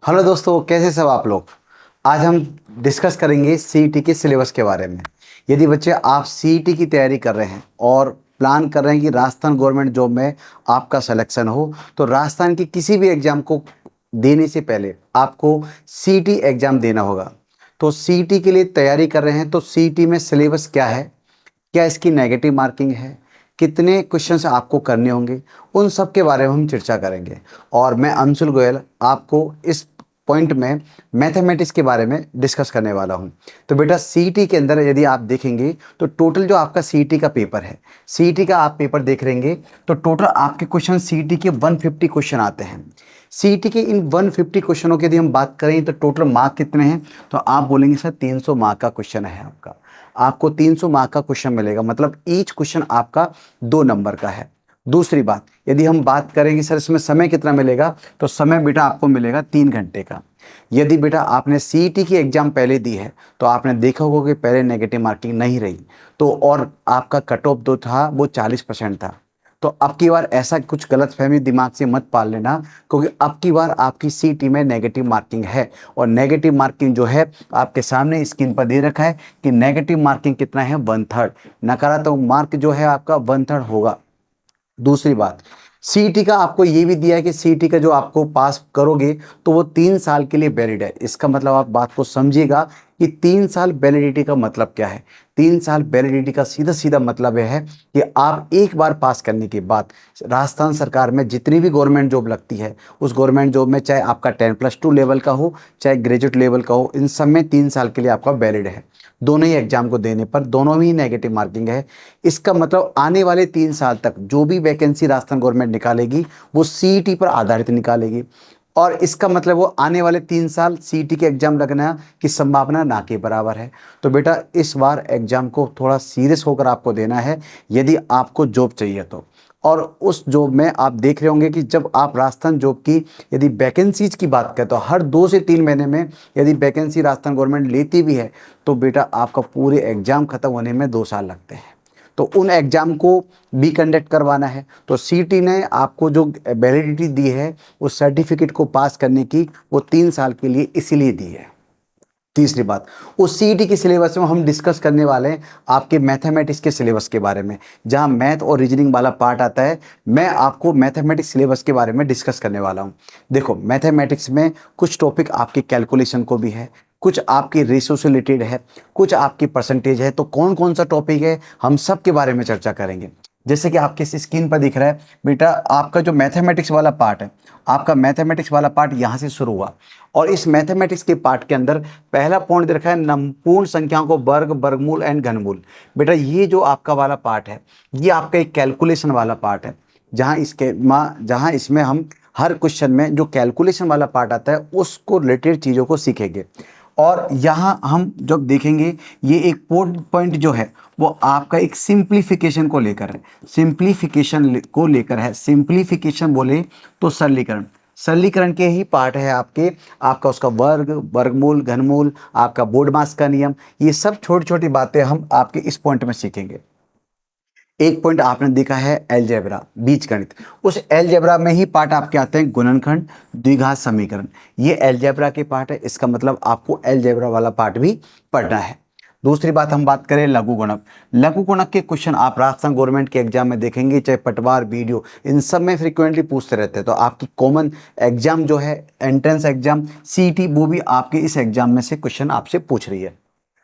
Hello दोस्तों, कैसे सब आप लोग। आज हम डिस्कस करेंगे सीईटी के सिलेबस के बारे में। यदि बच्चे आप सीईटी की तैयारी कर रहे हैं और प्लान कर रहे हैं कि राजस्थान गवर्नमेंट जॉब में आपका सिलेक्शन हो, तो राजस्थान की किसी भी एग्ज़ाम को देने से पहले आपको सीईटी एग्ज़ाम देना होगा। तो सीईटी के लिए तैयारी कर रहे हैं तो सीईटी में सिलेबस क्या है, क्या इसकी नेगेटिव मार्किंग है, कितने क्वेश्चंस आपको करने होंगे, उन सब के बारे में हम चर्चा करेंगे। और मैं अंशुल गोयल आपको इस पॉइंट में मैथमेटिक्स के बारे में डिस्कस करने वाला हूं। तो बेटा सीईटी के अंदर यदि आप देखेंगे तो टोटल जो आपका सीईटी का पेपर है, सीईटी का आप पेपर देख लेंगे तो टोटल आपके क्वेश्चन सीईटी के 150 क्वेश्चन आते हैं। सीईटी के इन 150 क्वेश्चनों की यदि हम बात करें तो टोटल मार्क कितने हैं, तो आप बोलेंगे सर 300 मार्क का क्वेश्चन है आपका। आपको 300 मार्क का क्वेश्चन मिलेगा, मतलब ईच क्वेश्चन आपका 2 नंबर का है। दूसरी बात, यदि हम बात करेंगे सर इसमें समय कितना मिलेगा, तो समय बेटा आपको मिलेगा 3 घंटे का। यदि बेटा आपने सीईटी की एग्जाम पहले दी है तो आपने देखा होगा कि पहले नेगेटिव मार्किंग नहीं रही, तो और आपका कट ऑफ जो था वो 40% था। तो अब की बार ऐसा कुछ गलतफहमी दिमाग से मत पाल लेना, क्योंकि अब की बार आपकी सीईटी में नेगेटिव मार्किंग है। और नेगेटिव मार्किंग जो है आपके सामने स्क्रीन पर दे रखा है कि नेगेटिव मार्किंग कितना है, 1/3। नकारात्मक मार्क जो है आपका 1/3 होगा। दूसरी बात, सीईटी का आपको ये भी दिया है कि सीईटी का जो आपको पास करोगे तो वो 3 साल के लिए वैलिड है। इसका मतलब आप बात को समझिएगा कि 3 साल वैलिडिटी का मतलब क्या है। 3 साल वैलिडिटी का सीधा सीधा मतलब यह है कि आप एक बार पास करने के बाद राजस्थान सरकार में जितनी भी गवर्नमेंट जॉब लगती है, उस गवर्नमेंट जॉब में चाहे आपका 10+2 लेवल का हो चाहे ग्रेजुएट लेवल का हो, इन सब में 3 साल के लिए आपका वैलिड है। दोनों ही एग्जाम को देने पर दोनों ही नेगेटिव मार्किंग है। इसका मतलब आने वाले 3 साल तक जो भी वैकेंसी राजस्थान गवर्नमेंट निकालेगी वो सीईटी पर आधारित निकालेगी। और इसका मतलब वो आने वाले 3 साल सीईटी के एग्जाम लगना की संभावना ना के बराबर है। तो बेटा इस बार एग्जाम को थोड़ा सीरियस होकर आपको देना है यदि आपको जॉब चाहिए तो। और उस जॉब में आप देख रहे होंगे कि जब आप राजस्थान जॉब की यदि वैकेंसीज की बात करें तो हर 2 से 3 महीने में यदि वैकेंसी राजस्थान गवर्नमेंट लेती भी है तो बेटा आपका पूरे एग्जाम खत्म होने में 2 साल लगते हैं। तो उन एग्जाम को भी कंडक्ट करवाना है। तो सीईटी ने आपको जो वैलिडिटी दी है उस सर्टिफिकेट को पास करने की, वो 3 साल के लिए इसीलिए दी है। तीसरी बात, उस सीईटी के सिलेबस में हम डिस्कस करने वाले हैं आपके मैथमेटिक्स के सिलेबस के बारे में, जहां मैथ और रीजनिंग वाला पार्ट आता है। मैं आपको मैथमेटिक्स सिलेबस के बारे में डिस्कस करने वाला हूं। देखो मैथमेटिक्स में कुछ टॉपिक आपके कैलकुलेशन को भी है, कुछ आपकी रेशो से रिलेटेड है, कुछ आपकी परसेंटेज है। तो कौन कौन सा टॉपिक है हम सब के बारे में चर्चा करेंगे। जैसे कि आपके स्क्रीन पर दिख रहा है बेटा, आपका जो मैथमेटिक्स वाला पार्ट है, आपका मैथमेटिक्स वाला पार्ट यहाँ से शुरू हुआ। और इस मैथमेटिक्स के पार्ट के अंदर पहला पॉइंट दे रखा है पूर्ण संख्याओं को वर्ग, वर्गमूल एंड घनमूल। बेटा ये जो आपका वाला पार्ट है ये आपका एक कैलकुलेशन वाला पार्ट है, जहाँ इसमें हम हर क्वेश्चन में जो कैलकुलेशन वाला पार्ट आता है उसको रिलेटेड चीज़ों को सीखेंगे। और यहाँ हम जब देखेंगे ये एक पॉइंट जो है वो आपका एक सिंप्लीफिकेशन को लेकर है, सिंप्लीफिकेशन बोले तो सरलीकरण, सरलीकरण के ही पार्ट है आपके। आपका उसका वर्ग, वर्गमूल, घनमूल, आपका बोर्ड मास का नियम, ये सब छोटी छोटी बातें हम आपके इस पॉइंट में सीखेंगे। एक पॉइंट आपने देखा है एलजेब्रा, बीजगणित। उस एलजेब्रा में ही पार्ट आपके आते हैं गुणनखंड, द्विघात समीकरण। ये एलजेब्रा के पार्ट है, इसका मतलब आपको एलजेब्रा वाला पार्ट भी पढ़ना है। दूसरी बात हम बात करें लघु गुणक। लघु गुणक के क्वेश्चन आप राजस्थान गवर्नमेंट के एग्जाम में देखेंगे, चाहे पटवार, वीडियो, इन सब में फ्रिक्वेंटली पूछते रहते हैं। तो आपकी कॉमन एग्जाम जो है एंट्रेंस एग्जाम सीईटी, वो भी आपके इस एग्जाम में से क्वेश्चन आपसे पूछ रही है।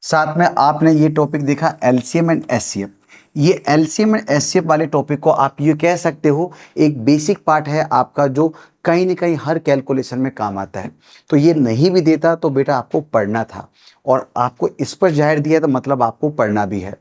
साथ में आपने ये टॉपिक देखा एलसीएम एंड एचसीएफ। ये एलसीएम एंड एचसीएफ वाले टॉपिक को आप ये कह सकते हो एक बेसिक पार्ट है आपका, जो कहीं ना कहीं हर कैलकुलेशन में काम आता है। तो ये नहीं भी देता तो बेटा आपको पढ़ना था, और आपको इस पर जाहिर दिया तो मतलब आपको पढ़ना भी है।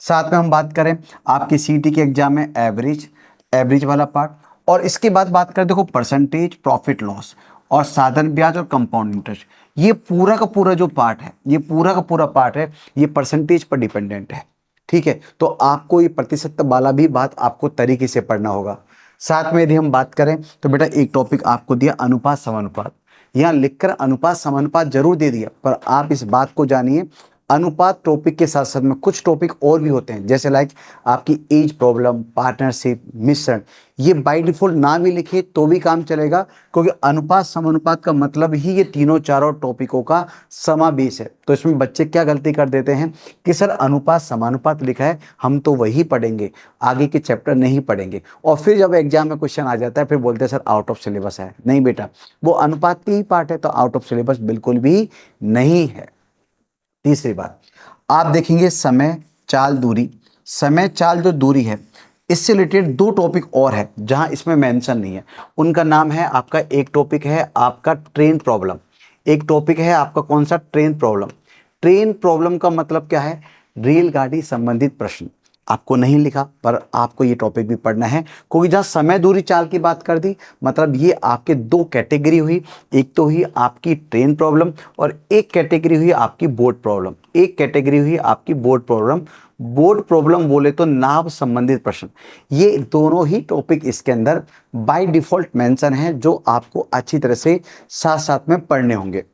साथ में हम बात करें आपके सीईटी के एग्जाम में एवरेज, एवरेज वाला पार्ट। और इसके बाद बात करें देखो परसेंटेज, प्रॉफिट लॉस, और साधन ब्याज और कंपाउंड इंटरेस्ट। ये पूरा का पूरा जो पार्ट है, ये पूरा का पूरा पार्ट है, ये परसेंटेज पर डिपेंडेंट है। ठीक है, तो आपको ये प्रतिशत वाला भी बात आपको तरीके से पढ़ना होगा। साथ में यदि हम बात करें तो बेटा एक टॉपिक आपको दिया अनुपात समानुपात। यहाँ लिखकर अनुपात समानुपात जरूर दे दिया, पर आप इस बात को जानिए अनुपात टॉपिक के साथ साथ में कुछ टॉपिक और भी होते हैं, जैसे लाइक आपकी एज प्रॉब्लम, पार्टनरशिप, मिश्रण। ये बाय डिफॉल्ट ना भी लिखे तो भी काम चलेगा, क्योंकि अनुपात समानुपात का मतलब ही ये तीनों चारों टॉपिकों का समावेश है। तो इसमें बच्चे क्या गलती कर देते हैं कि सर अनुपात समानुपात लिखा है, हम तो वही पढ़ेंगे, आगे के चैप्टर नहीं पढ़ेंगे। और फिर जब एग्जाम में क्वेश्चन आ जाता है फिर बोलते हैं सर आउट ऑफ सिलेबस है। नहीं बेटा, वो अनुपात की ही पार्ट है, तो आउट ऑफ सिलेबस बिल्कुल भी नहीं है। तीसरी बात, आप देखेंगे समय चाल दूरी। समय चाल जो दूरी है, इससे रिलेटेड दो टॉपिक और है जहां इसमें मेंशन नहीं है। उनका नाम है आपका, एक टॉपिक है आपका ट्रेन प्रॉब्लम, एक टॉपिक है आपका कौन सा, ट्रेन प्रॉब्लम। ट्रेन प्रॉब्लम का मतलब क्या है, रेलगाड़ी संबंधित प्रश्न। आपको नहीं लिखा पर आपको ये टॉपिक भी पढ़ना है, क्योंकि जहाँ समय दूरी चाल की बात कर दी, मतलब ये आपके दो कैटेगरी हुई। एक तो हुई आपकी ट्रेन प्रॉब्लम और एक कैटेगरी हुई आपकी बोर्ड प्रॉब्लम। एक कैटेगरी हुई आपकी बोर्ड प्रॉब्लम। बोर्ड प्रॉब्लम बोले तो नाव संबंधित प्रश्न। ये दोनों ही टॉपिक इसके अंदर बाय डिफॉल्ट मेंशन है, जो आपको अच्छी तरह से साथ साथ में पढ़ने होंगे।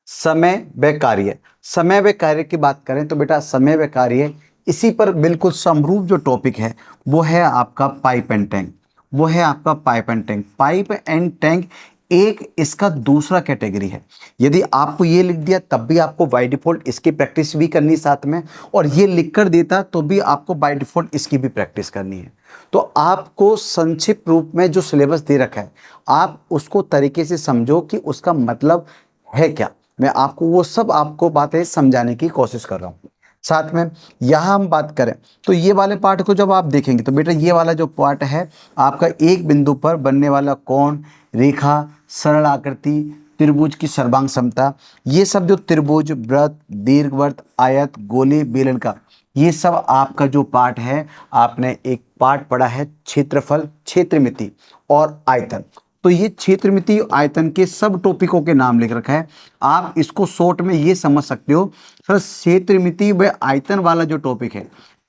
समय व कार्य, समय व कार्य की बात करें तो बेटा समय व कार्य, इसी पर बिल्कुल समरूप जो टॉपिक है वो है आपका पाइप एंड टैंक। वो है आपका pipe and tank. Pipe and tank एक इसका दूसरा कैटेगरी है। यदि आपको ये लिख दिया तब भी आपको बाय डिफॉल्ट इसकी प्रैक्टिस भी करनी साथ में, और ये लिख कर देता तो भी आपको बाय डिफॉल्ट इसकी भी प्रैक्टिस करनी है। तो आपको संक्षिप्त रूप में जो सिलेबस दे रखा है, आप उसको तरीके से समझो कि उसका मतलब है क्या। मैं आपको वो सब आपको बातें समझाने की कोशिश कर रहा हूँ। साथ में यहाँ हम बात करें तो ये वाले पार्ट को जब आप देखेंगे तो बेटा ये वाला जो पार्ट है आपका, एक बिंदु पर बनने वाला कोण, रेखा, सरल आकृति, त्रिभुज की सर्वांग समता, ये सब जो त्रिभुज, वृत्त, दीर्घवृत्त, आयत, गोले, बेलन का, ये सब आपका जो पार्ट है, आपने एक पार्ट पढ़ा है क्षेत्रफल, क्षेत्रमिति और आयतन। तो ये क्षेत्रमिति आयतन के सब टॉपिकों के नाम लिख रखा है। आप इसको शॉर्ट में ये समझ सकते हो सर, क्षेत्रमिति व आयतन वाला जो टॉपिक है,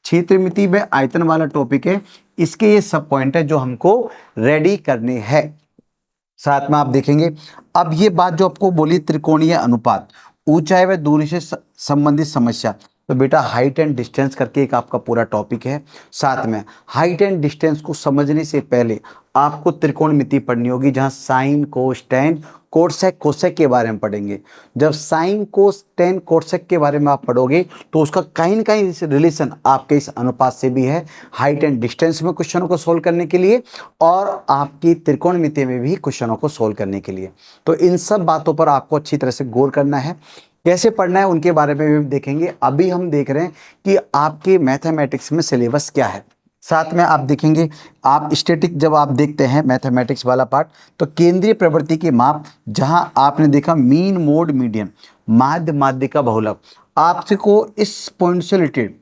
क्षेत्रमिति व आयतन वाला टॉपिक है, इसके ये सब पॉइंट है जो हमको रेडी करने हैं। साथ में आप देखेंगे, अब ये बात जो आपको बोली त्रिकोणीय अनुपात, ऊंचाई व दूरी से संबंधित समस्या, तो बेटा हाइट एंड डिस्टेंस करके एक आपका पूरा टॉपिक है। साथ में हाइट एंड डिस्टेंस को समझने से पहले आपको त्रिकोणमिति पढ़नी होगी, जहां साइन, कोस, टेन, कोसेक, कोसेक के बारे में पढ़ेंगे। जब साइन, कोस, टेन, कोसेक के बारे में आप पढ़ोगे तो उसका कहीं ना कहीं रिलेशन आपके इस अनुपात से भी है, हाइट एंड डिस्टेंस में क्वेश्चनों को सोल्व करने के लिए और आपकी त्रिकोणमिति में भी क्वेश्चनों को सोल्व करने के लिए। तो इन सब बातों पर आपको अच्छी तरह से गौर करना है। कैसे पढ़ना है उनके बारे में भी देखेंगे। अभी हम देख रहे हैं कि आपके मैथमेटिक्स में सिलेबस क्या है। साथ में आप देखेंगे, आप स्टैटिक जब आप देखते हैं मैथमेटिक्स वाला पार्ट, तो केंद्रीय प्रवृत्ति के माप, जहां आपने देखा मीन, मोड, मीडियन, माध्य, माध्यिका, बहुलक, आपसे को इस पॉइंट से रिलेटेड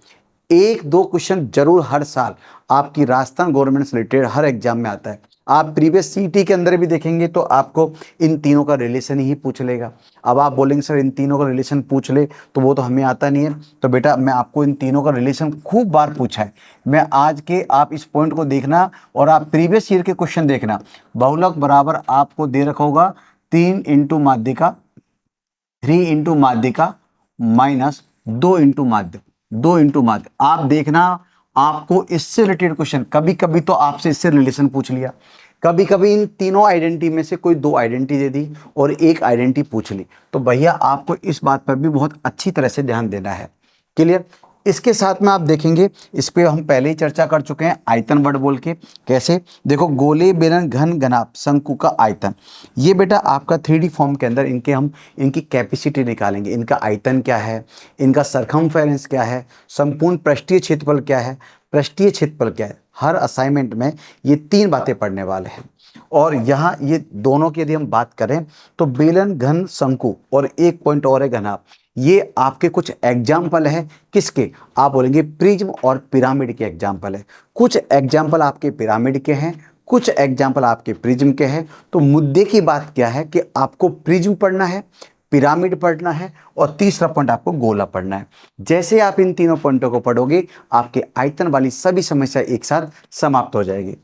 एक दो क्वेश्चन जरूर हर साल आपकी राजस्थान गवर्नमेंट से रिलेटेड हर एग्जाम में आता है। आप प्रीवियस सीटी के अंदर भी देखेंगे तो आपको इन तीनों का रिलेशन ही पूछ लेगा। अब आप बोलेंगे सर इन तीनों का रिलेशन पूछ ले, तो वो तो हमें आता नहीं है। तो बेटा मैं आपको इन तीनों का रिलेशन खूब बार पूछा है, मैं आज के आप इस पॉइंट को देखना और आप प्रीवियस ईयर के क्वेश्चन देखना। बहुलक बराबर आपको दे रखा होगा 3 इंटू माध्यिका, 3 इंटू माध्यिका माइनस 2 इंटू माध्य, 2 इंटू माध्य। आप देखना आपको इससे रिलेटेड क्वेश्चन, कभी कभी तो आपसे इससे रिलेशन पूछ लिया, कभी कभी इन तीनों आइडेंटिटी में से कोई दो आइडेंटिटी दे दी और एक आइडेंटिटी पूछ ली। तो भैया आपको इस बात पर भी बहुत अच्छी तरह से ध्यान देना है। क्लियर। इसके साथ में आप देखेंगे, इस पे हम पहले ही चर्चा कर चुके हैं, आयतन वर्ड बोल के। कैसे, देखो गोले, बेलन, घन, घनाभ, शंकु का आयतन। ये बेटा आपका 3D फॉर्म के अंदर इनके हम इनकी कैपेसिटी निकालेंगे। इनका आयतन क्या है, इनका सरकमफेरेंस क्या है, संपूर्ण पृष्ठीय क्षेत्रफल क्या है, पृष्ठीय क्षेत्रफल क्या है। हर असाइनमेंट में ये 3 बातें पढ़ने वाले हैं। और यहाँ ये दोनों की यदि हम बात करें तो बेलन, घन, शंकु और एक पॉइंट और है घनाभ, ये आपके कुछ एग्जाम्पल है। किसके, आप बोलेंगे प्रिज्म और पिरामिड के एग्जाम्पल है। कुछ एग्जाम्पल आपके पिरामिड के हैं, कुछ एग्जाम्पल आपके प्रिज्म के हैं। तो मुद्दे की बात क्या है कि आपको प्रिज्म पढ़ना है, पिरामिड पढ़ना है और तीसरा पॉइंट आपको गोला पढ़ना है। जैसे आप इन तीनों पॉइंटों को पढ़ोगे, आपके आयतन वाली सभी समस्या एक साथ समाप्त हो जाएगी।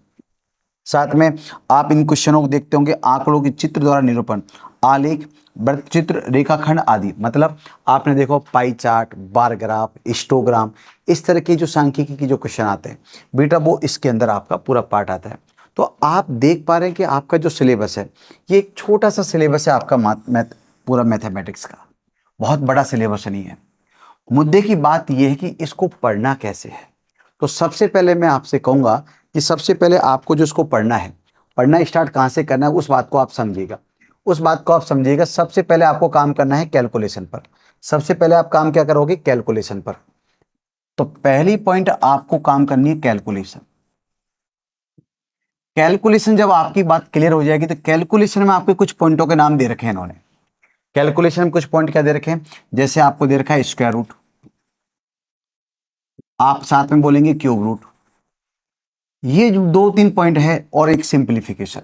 साथ में आप इन क्वेश्चनों को देखते होंगे, आंकड़ों के चित्र द्वारा निरूपण। आलेख, वृत्तचित्र, रेखाखंड आदि। मतलब आपने देखो pie chart, bar graph, histogram, इस तरह के जो सांख्यिकी के जो क्वेश्चन आते हैं बेटा वो इसके अंदर आपका पूरा पार्ट आता है। तो आप देख पा रहे हैं कि आपका जो सिलेबस है ये एक छोटा सा सिलेबस है आपका पूरा मैथमेटिक्स का, बहुत बड़ा सिलेबस नहीं है। मुद्दे की बात यह है कि इसको पढ़ना कैसे है। तो सबसे पहले मैं आपसे कहूंगा कि सबसे पहले आपको जो इसको पढ़ना है, पढ़ना स्टार्ट कहाँ से करना है उस बात को आप समझिएगा। उस बात को आप समझिएगा, सबसे पहले आपको काम करना है कैलकुलेशन पर। सबसे पहले आप काम क्या करोगे? कैलकुलेशन पर। तो पहली पॉइंट आपको काम करनी है कैलकुलेशन। कैलकुलेशन जब आपकी बात क्लियर हो जाएगी तो कैलकुलेशन में आपके कुछ पॉइंटों के नाम दे रखे हैं इन्होंने। कैलकुलेशन में कुछ पॉइंट क्या दे रखे हैं? जैसे आपको दे रखा है स्क्वायर रूट, आप साथ में बोलेंगे क्यूब रूट। ये जो 2-3 पॉइंट है और एक सिंप्लीफिकेशन,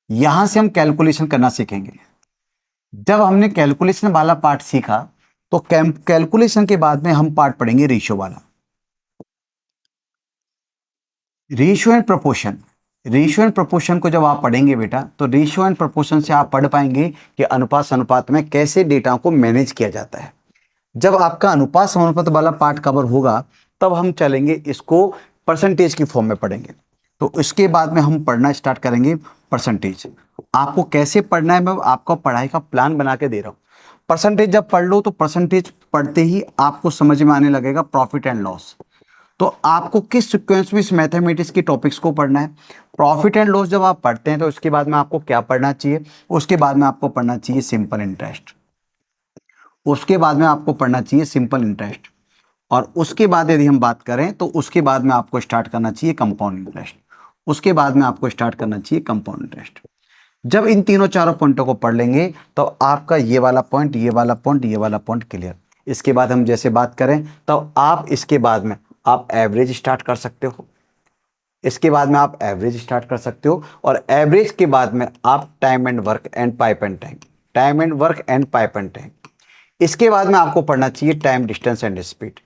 यहां से हम कैलकुलेशन करना सीखेंगे। जब हमने कैलकुलेशन वाला पार्ट सीखा तो कैलकुलेशन के बाद में हम पार्ट पढ़ेंगे रेशियो वाला। Ratio and proportion. Ratio and proportion को जब आप पढ़ेंगे बेटा तो रेशियो एंड प्रोपोर्शन से आप पढ़ पाएंगे कि अनुपात अनुपात में कैसे डेटा को मैनेज किया जाता है। जब आपका अनुपात समानुपात वाला पार्ट कवर होगा तब हम चलेंगे इसको परसेंटेज की फॉर्म में पढ़ेंगे। तो इसके बाद में हम पढ़ना स्टार्ट करेंगे परसेंटेज। आपको कैसे पढ़ना है मैं आपको पढ़ाई का प्लान बना के दे रहा हूँ। परसेंटेज जब पढ़ लो तो परसेंटेज पढ़ते ही आपको समझ में आने लगेगा प्रॉफिट एंड लॉस। तो आपको किस सीक्वेंस में इस मैथमेटिक्स के टॉपिक्स को पढ़ना है। प्रॉफिट एंड लॉस जब आप पढ़ते हैं तो उसके बाद में आपको क्या पढ़ना चाहिए? उसके बाद में आपको पढ़ना चाहिए सिंपल इंटरेस्ट। उसके बाद में आपको पढ़ना चाहिए सिंपल इंटरेस्ट। और उसके बाद यदि हम बात करें तो उसके बाद में आपको स्टार्ट करना चाहिए कंपाउंड इंटरेस्ट। उसके बाद में आपको स्टार्ट करना चाहिए कंपाउंड इंटरेस्ट। जब इन तीनों चारों पॉइंटों को पढ़ लेंगे तो आपका ये वाला पॉइंट, ये वाला पॉइंट, ये वाला पॉइंट क्लियर। इसके बाद हम जैसे बात करें तो आप इसके बाद में आप एवरेज स्टार्ट कर सकते हो। इसके बाद में आप एवरेज स्टार्ट कर सकते हो और एवरेज के बाद में आप time and work and pipe and time, time and work and pipe and time. इसके बाद में आपको पढ़ना चाहिए टाइम, डिस्टेंस एंड स्पीड।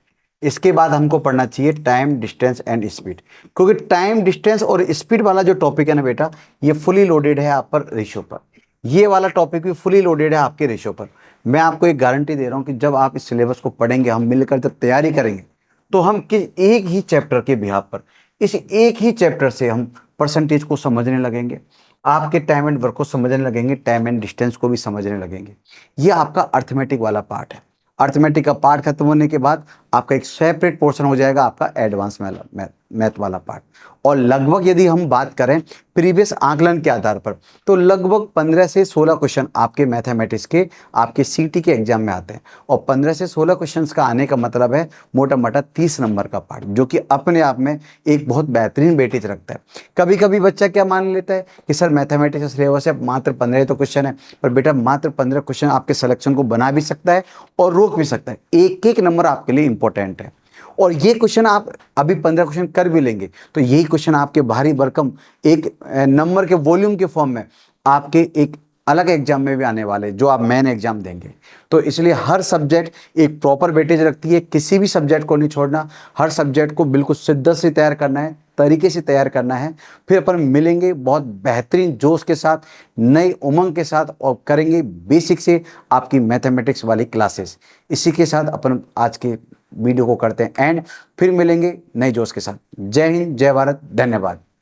इसके बाद हमको पढ़ना चाहिए टाइम, डिस्टेंस एंड स्पीड। क्योंकि टाइम, डिस्टेंस और स्पीड वाला जो टॉपिक है ना बेटा ये फुली लोडेड है आप पर रेशियो पर। ये वाला टॉपिक भी फुली लोडेड है आपके रेशियो पर। मैं आपको एक गारंटी दे रहा हूं कि जब आप इस सिलेबस को पढ़ेंगे, हम मिलकर जब तैयारी करेंगे तो हम किस एक ही चैप्टर के बिहाफ पर, इस एक ही चैप्टर से हम परसेंटेज को समझने लगेंगे, आपके टाइम एंड वर्क को समझने लगेंगे, टाइम एंड डिस्टेंस को भी समझने लगेंगे। ये आपका अर्थमेटिक वाला पार्ट है। अर्थमेटिक का पार्ट खत्म होने के बाद आपका एक सेपरेट पोर्शन हो जाएगा आपका एडवांस मैथ वाला पार्ट। और लगभग यदि हम बात करें प्रीवियस आकलन के आधार पर तो लगभग 15 से 16 क्वेश्चन आपके मैथमेटिक्स के आपके सीटी के एग्जाम में आते हैं। और 15 से 16 क्वेश्चंस का आने का मतलब है मोटा मोटा 30 नंबर का पार्ट, जो कि अपने आप में एक बहुत बेहतरीन वेटेज रखता है। कभी कभी बच्चा क्या मान लेता है कि सर मैथमेटिक्स का सिलेबस है मात्र 15 तो क्वेश्चन है, पर बेटा मात्र 15 क्वेश्चन आपके सिलेक्शन को बना भी सकता है और रोक भी सकता है। एक एक नंबर आपके लिए इंपॉर्टेंट है। और ये क्वेश्चन आप अभी 15 क्वेश्चन कर भी लेंगे तो यही क्वेश्चन आपके भारी भरकम एक नंबर के वॉल्यूम के फॉर्म में आपके एक अलग एग्जाम में भी आने वाले जो आप मेन एग्जाम देंगे। तो इसलिए हर सब्जेक्ट एक प्रॉपर वेटेज रखती है, किसी भी सब्जेक्ट को नहीं छोड़ना। हर सब्जेक्ट को बिल्कुल शिद्दत से तैयार करना है, तरीके से तैयार करना है। फिर अपन मिलेंगे बहुत बेहतरीन जोश के साथ, नई उमंग के साथ और करेंगे बेसिक से आपकी मैथमेटिक्स वाली क्लासेस। इसी के साथ अपन आज के वीडियो को करते हैं एंड फिर मिलेंगे नए जोश के साथ। जय हिंद, जय भारत, धन्यवाद।